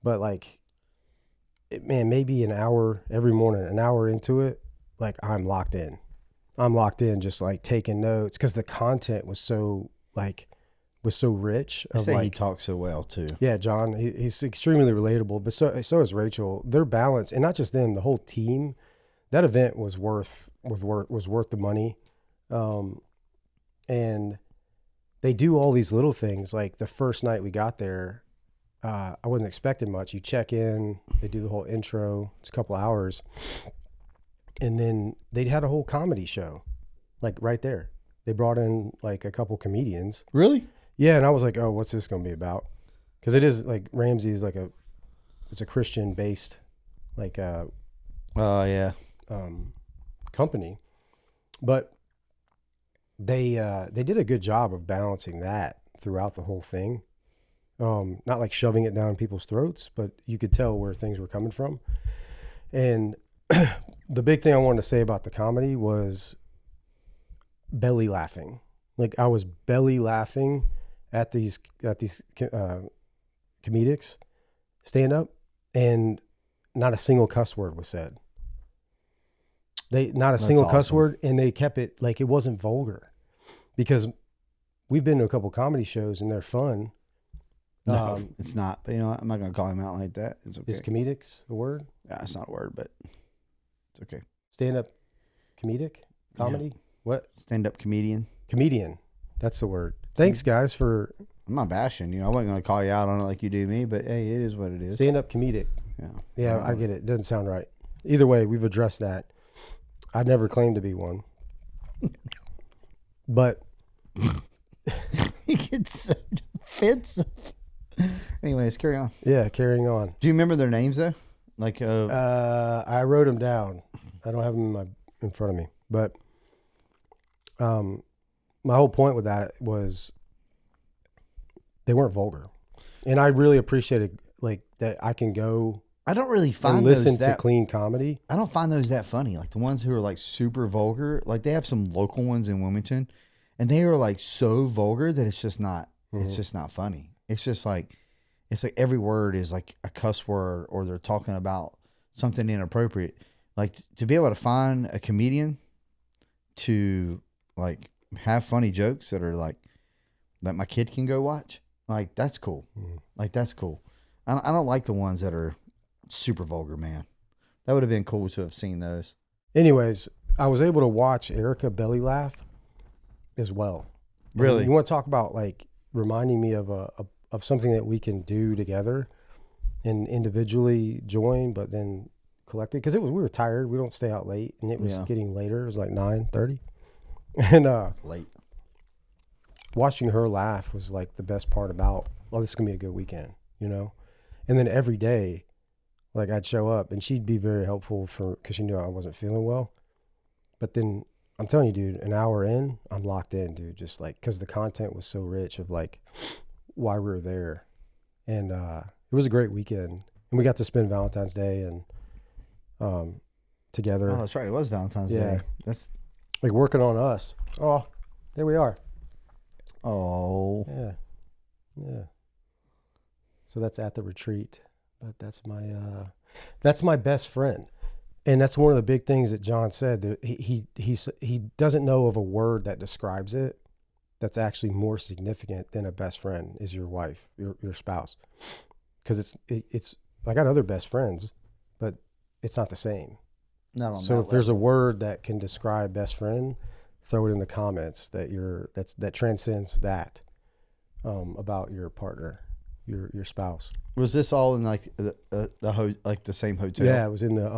But like, maybe an hour every morning, an hour into it, like I'm locked in, just like taking notes because the content was so rich.
I say he talks so well too.
Yeah, John, he's extremely relatable, but so is Rachel. Their balance, and not just them, the whole team. That event was worth the money, and they do all these little things. Like the first night we got there, I wasn't expecting much. You check in, they do the whole intro. It's a couple hours, and then they had a whole comedy show, like right there. They brought in like a couple comedians.
Really?
Yeah, and I was like, oh, what's this going to be about? Because it is like Ramsey is like it's a Christian based like company, but they did a good job of balancing that throughout the whole thing. Not like shoving it down people's throats, but you could tell where things were coming from. And the big thing I wanted to say about the comedy was belly laughing. Like I was belly laughing at these comedics stand up, and not a single cuss word was said. Not a single cuss word, and they kept it like it wasn't vulgar, because we've been to a couple comedy shows and they're fun.
No, it's not. But you know what? I'm not going to call him out like that. It's okay.
Is comedics a word?
Yeah, it's not a word, but it's okay.
Stand up comedic comedy? Yeah. What?
Stand up comedian.
Comedian. That's the word. Thanks, guys, for.
I'm not bashing you. I wasn't going to call you out on it like you do me, but hey, it is what it is.
Stand up comedic.
Yeah.
Yeah, I get it. It doesn't sound right. Either way, we've addressed that. I never claimed to be one. But
he gets so defensive. Anyways, carry on.
Yeah, carrying on.
Do you remember their names though? Like
I wrote them down. I don't have them in front of me. But my whole point with that was they weren't vulgar. And I really appreciated like that I can go
I don't really find
and listen to clean comedy.
I don't find those that funny. Like the ones who are like super vulgar, like they have some local ones in Wilmington, and they are like so vulgar that it's just not. It's just not funny. It's just like every word is like a cuss word, or they're talking about something inappropriate. Like to be able to find a comedian to like have funny jokes that are like that my kid can go watch. Like that's cool. Like that's cool. I don't like the ones that are super vulgar, man. That would have been cool to have seen those.
Anyways, I was able to watch Erica belly laugh as well.
Really?
You want to talk about like reminding me of something that we can do together and individually join, but then collectively, because we were tired. We don't stay out late, and it was getting later. It was like 9:30, and
late.
Watching her laugh was like the best part about. Well, this is gonna be a good weekend, you know. And then every day, like I'd show up, and she'd be very helpful because she knew I wasn't feeling well. But then I'm telling you, dude, an hour in, I'm locked in, dude. Just like because the content was so rich of like why we were there, and it was a great weekend. And we got to spend Valentine's Day, and together.
Oh, that's right. It was Valentine's
Yeah.
Day. That's
Like working on us. Oh, there we are.
oh.
Yeah. So that's at the retreat. But that's my best friend. And that's one of the big things that John said, that he doesn't know of a word that describes it that's actually more significant than a best friend is your wife, your spouse. Because it's I got other best friends, but it's not the same.
Not on
So
that
if there's a
level.
word that can describe best friend, throw it in the comments that transcends that about your partner, your spouse.
Was this all in like the same hotel?
Yeah, it was in the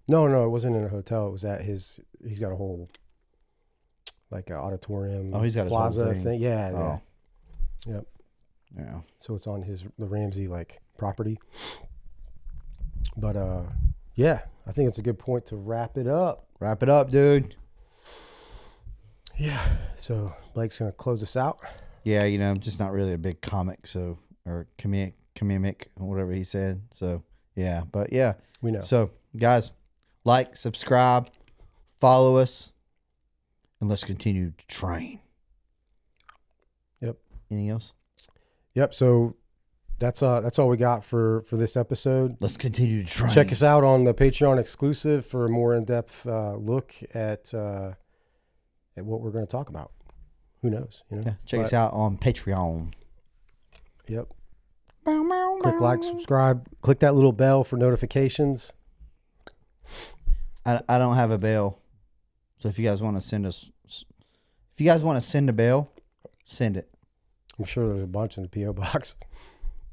no, it wasn't in a hotel. It was at he's got a whole like auditorium.
Oh, he's got his whole
plaza
thing.
Yeah.
Oh.
Yep.
Yeah.
So it's on the Ramsey like property. But yeah, I think it's a good point to wrap it up.
Wrap it up, dude.
Yeah. So Blake's gonna close us out.
Yeah, I'm just not really a big comic, or comedic, or whatever he said. So yeah, but yeah,
We know.
So guys, like, subscribe, follow us, and let's continue to train.
Yep.
Anything else?
Yep. So that's all we got for this episode.
Let's continue to train.
Check us out on the Patreon exclusive for a more in-depth look at what we're going to talk about. Who knows?
Yeah, check us out on Patreon.
Yep. Click like, subscribe, click that little bell for notifications.
I don't have a bell, so if you guys want to send a bell, send it.
I'm sure there's a bunch in the P.O. box.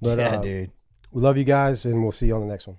But
yeah, dude.
we love you guys, and we'll see you on the next one.